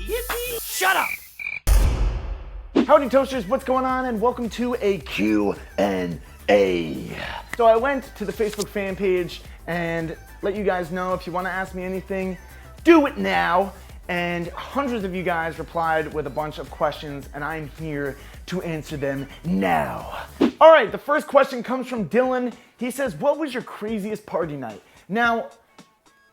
Yippee! Shut up! Howdy Toasters, what's going on? And welcome to a Q&A. So I went to the Facebook fan page and let you guys know if you want to ask me anything, do it now. And hundreds of you guys replied with a bunch of questions and I'm here to answer them now. All right, the first question comes from Dylan. He says, what was your craziest party night? Now,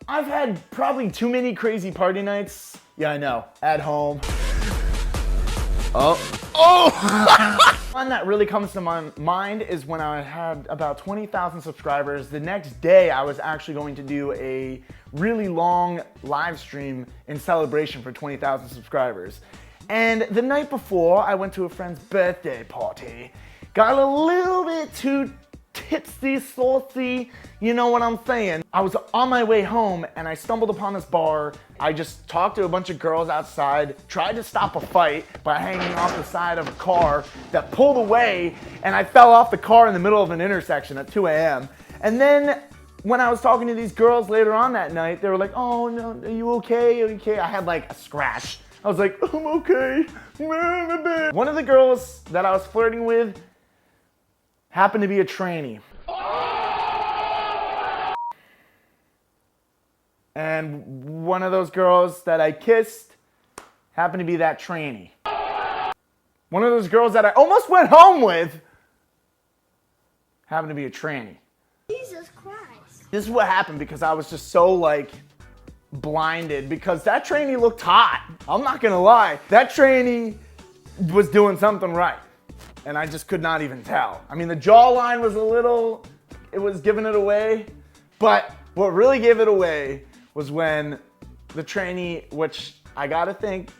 I've had probably too many crazy party nights. Yeah, I know, at home. One that really comes to my mind is when I had about 20,000 subscribers. The next day, I was actually going to do a really long live stream in celebration for 20,000 subscribers. And the night before, I went to a friend's birthday party. Got a little bit too tipsy, saucy, you know what I'm saying. I was on my way home and I stumbled upon this bar. I just talked to a bunch of girls outside, tried to stop a fight by hanging off the side of a car that pulled away, and I fell off the car in the middle of an intersection at 2 a.m. And then when I was talking to these girls later on that night, they were like, oh no, are you okay? Are you okay? I had like a scratch. I was like, I'm okay. One of the girls that I was flirting with happened to be a tranny. And one of those girls that I kissed happened to be that tranny. One of those girls that I almost went home with happened to be a tranny. Jesus Christ. This is what happened because I was just so like blinded because that tranny looked hot. I'm not gonna lie. That tranny was doing something right. And I just could not even tell. I mean, the jawline was it was giving it away. But what really gave it away was when the tranny, which I gotta think,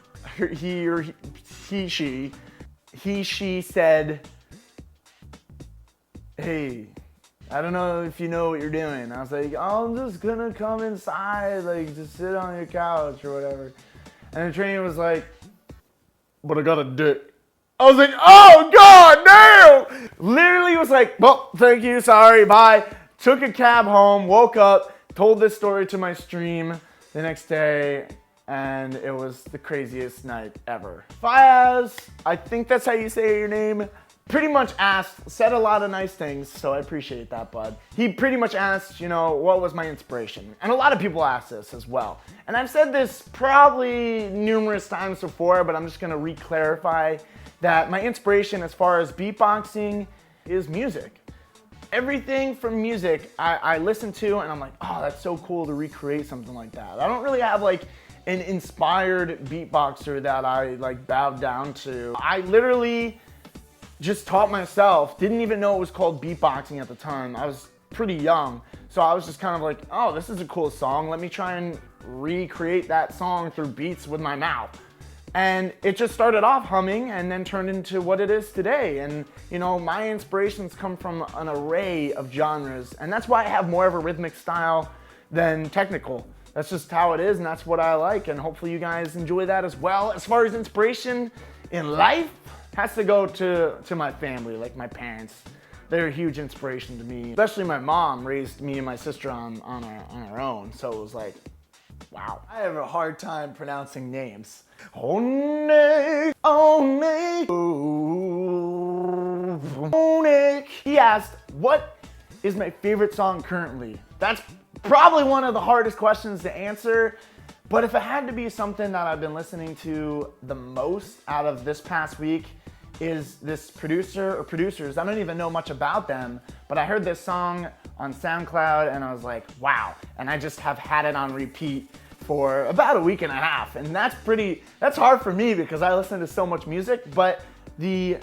she said, hey, I don't know if you know what you're doing. I was like, oh, I'm just gonna come inside, like just sit on your couch or whatever. And the tranny was like, but I got a dick. I was like, oh God, damn! Literally was like, well, thank you, sorry, bye. Took a cab home, woke up, told this story to my stream the next day, and it was the craziest night ever. Fayaz, I think that's how you say your name, pretty much said a lot of nice things, so I appreciate that, bud. He pretty much asked, you know, what was my inspiration? And a lot of people ask this as well. And I've said this probably numerous times before, but I'm just gonna re-clarify that my inspiration as far as beatboxing is music. Everything from music I listen to and I'm like, oh, that's so cool to recreate something like that. I don't really have like an inspired beatboxer that I like bowed down to. I literally just taught myself, didn't even know it was called beatboxing at the time. I was pretty young, so I was just kind of like, oh, this is a cool song. Let me try and recreate that song through beats with my mouth. And it just started off humming and then turned into what it is today. And you know, my inspirations come from an array of genres, and that's why I have more of a rhythmic style than technical. That's just how it is, and that's what I like, and hopefully you guys enjoy that as well. As far as inspiration in life, has to go to my family, like my parents. They're a huge inspiration to me. Especially my mom raised me and my sister on our own, so it was like, wow. I have a hard time pronouncing names. He asked, what is my favorite song currently? That's probably one of the hardest questions to answer, but if it had to be something that I've been listening to the most out of this past week, is this producer or producers, I don't even know much about them, but I heard this song on SoundCloud and I was like, wow. And I just have had it on repeat for about a week and a half. And that's hard for me because I listen to so much music, but the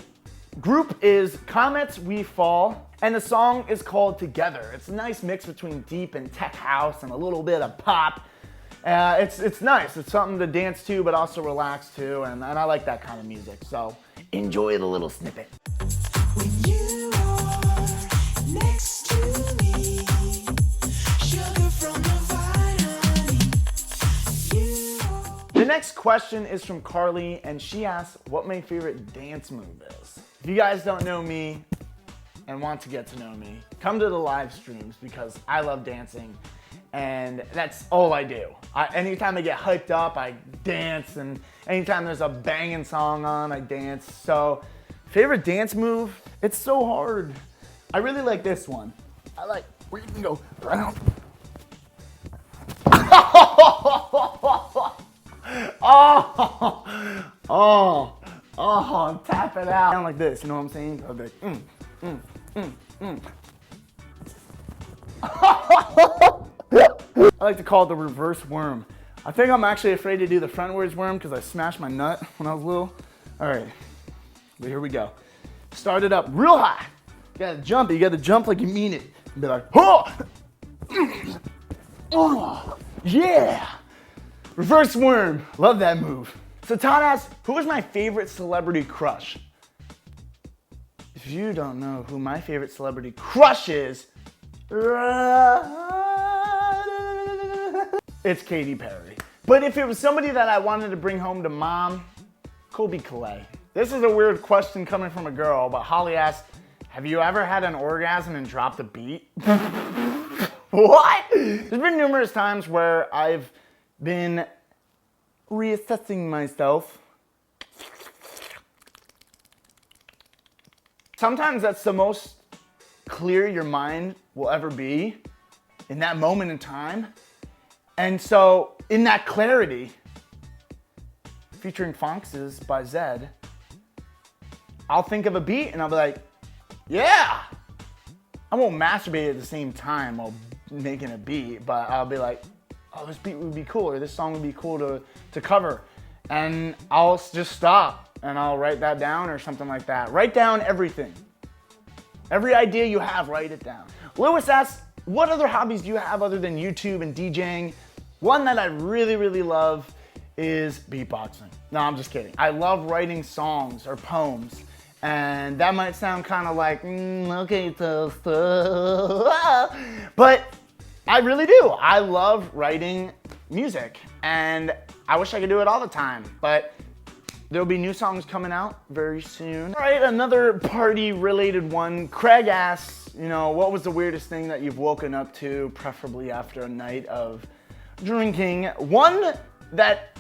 group is Comets We Fall and the song is called Together. It's a nice mix between deep and tech house and a little bit of pop. It's nice. It's something to dance to, but also relax to, and I like that kind of music. So enjoy the little snippet. When you are next to me, sugar from the vine, honey. The next question is from Carly, and she asks what my favorite dance move is. If you guys don't know me and want to get to know me, come to the live streams because I love dancing. and that's all I do. Anytime I get hyped up, I dance, and anytime there's a banging song on, I dance. So, favorite dance move? It's so hard. I really like this one. I like where you can go round. Tap it out. Sound like this, you know what I'm saying? I'll be like, I like to call it the reverse worm. I think I'm actually afraid to do the frontwards worm because I smashed my nut when I was little. All right, but here we go. Start it up real high. You gotta jump it. You gotta jump like you mean it. Be like, oh, yeah. Reverse worm. Love that move. So Todd asks, who is my favorite celebrity crush? If you don't know who my favorite celebrity crush is, it's Katy Perry. But if it was somebody that I wanted to bring home to mom, Kobe Calais. This is a weird question coming from a girl, but Holly asks, have you ever had an orgasm and dropped a beat? What? There's been numerous times where I've been reassessing myself. Sometimes that's the most clear your mind will ever be in that moment in time. And so in that clarity, featuring Foxes by Zed, I'll think of a beat and I'll be like, yeah. I won't masturbate at the same time while making a beat, but I'll be like, oh, this beat would be cool, or this song would be cool to cover. And I'll just stop and I'll write that down or something like that. Write down everything. Every idea you have, write it down. Lewis asks, what other hobbies do you have other than YouTube and DJing? One that I really, really love is beatboxing. No, I'm just kidding. I love writing songs or poems. And that might sound kind of like, okay, so, but I really do. I love writing music, and I wish I could do it all the time, but there'll be new songs coming out very soon. All right, another party-related one. Craig asks, what was the weirdest thing that you've woken up to, preferably after a night of drinking? One that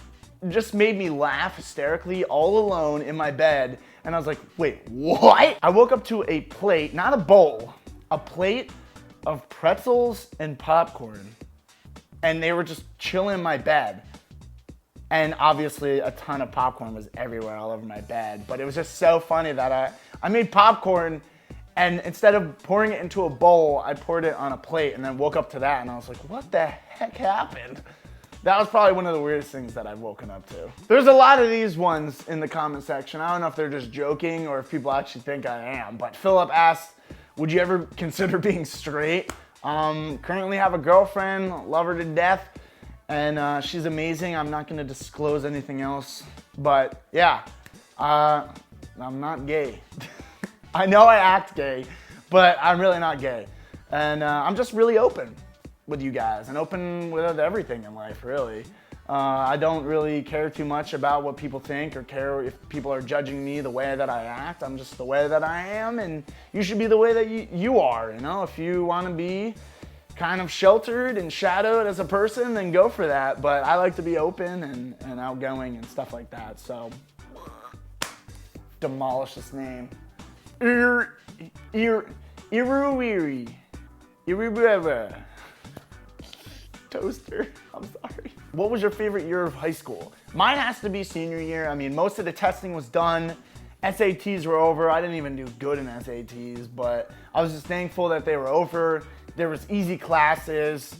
just made me laugh hysterically all alone in my bed, and I was like, wait, what? I woke up to a plate, not a bowl, a plate of pretzels and popcorn, and they were just chilling in my bed. And obviously a ton of popcorn was everywhere all over my bed, but it was just so funny that I made popcorn, and instead of pouring it into a bowl, I poured it on a plate and then woke up to that, and I was like, what the heck happened? That was probably one of the weirdest things that I've woken up to. There's a lot of these ones in the comment section. I don't know if they're just joking or if people actually think I am, but Philip asks, would you ever consider being straight? Currently have a girlfriend, love her to death, and she's amazing. I'm not gonna disclose anything else, but yeah, I'm not gay. I know I act gay, but I'm really not gay. And I'm just really open with you guys and open with everything in life, really. I don't really care too much about what people think or care if people are judging me the way that I act. I'm just the way that I am, and you should be the way that you are, If you want to be kind of sheltered and shadowed as a person, then go for that. But I like to be open and outgoing and stuff like that, so demolish this name. Iruiri. Toaster. I'm sorry. What was your favorite year of high school? Mine has to be senior year. I mean, most of the testing was done. SATs were over. I didn't even do good in SATs, but I was just thankful that they were over. There was easy classes.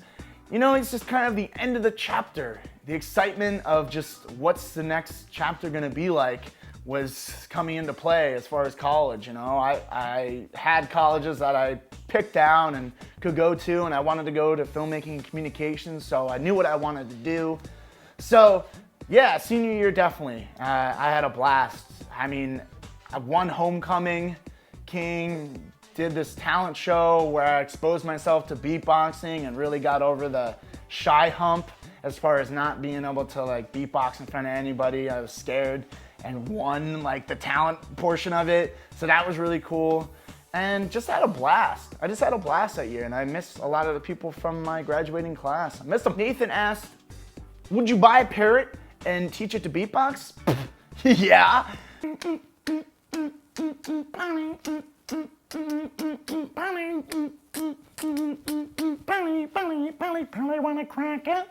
It's just kind of the end of the chapter. The excitement of just what's the next chapter gonna be like was coming into play as far as college. I had colleges that I picked down and could go to, and I wanted to go to filmmaking and communications, so I knew what I wanted to do. So yeah, senior year, definitely. I had a blast. I mean, I won Homecoming King, did this talent show where I exposed myself to beatboxing and really got over the shy hump as far as not being able to beatbox in front of anybody. I was scared, and won the talent portion of it. So that was really cool. and just had a blast. I just had a blast that year, and I miss a lot of the people from my graduating class. I miss them. Nathan asked, would you buy a parrot and teach it to beatbox? Yeah. Wanna crack it?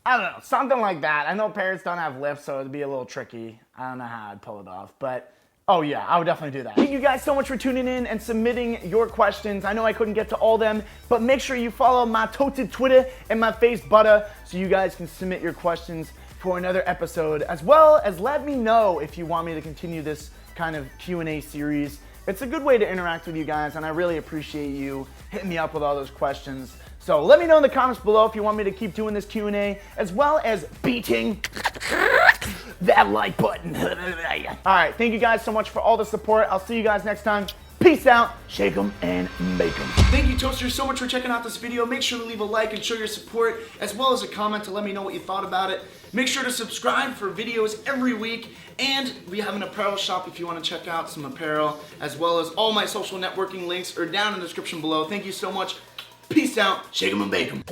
I don't know, something like that. I know parrots don't have lips, so it'd be a little tricky. I don't know how I'd pull it off, but oh yeah, I would definitely do that. Thank you guys so much for tuning in and submitting your questions. I know I couldn't get to all them, but make sure you follow my toted Twitter and my face butter so you guys can submit your questions for another episode, as well as let me know if you want me to continue this kind of Q&A series. It's a good way to interact with you guys, and I really appreciate you hitting me up with all those questions. So let me know in the comments below if you want me to keep doing this Q&A, as well as beating that like button. All right, thank you guys so much for all the support. I'll see you guys next time. Peace out, shake 'em and make 'em. Thank you, Toasters, so much for checking out this video. Make sure to leave a like and show your support, as well as a comment to let me know what you thought about it. Make sure to subscribe for videos every week, and we have an apparel shop if you want to check out some apparel, as well as all my social networking links are down in the description below. Thank you so much. Peace out, shake 'em and bake 'em.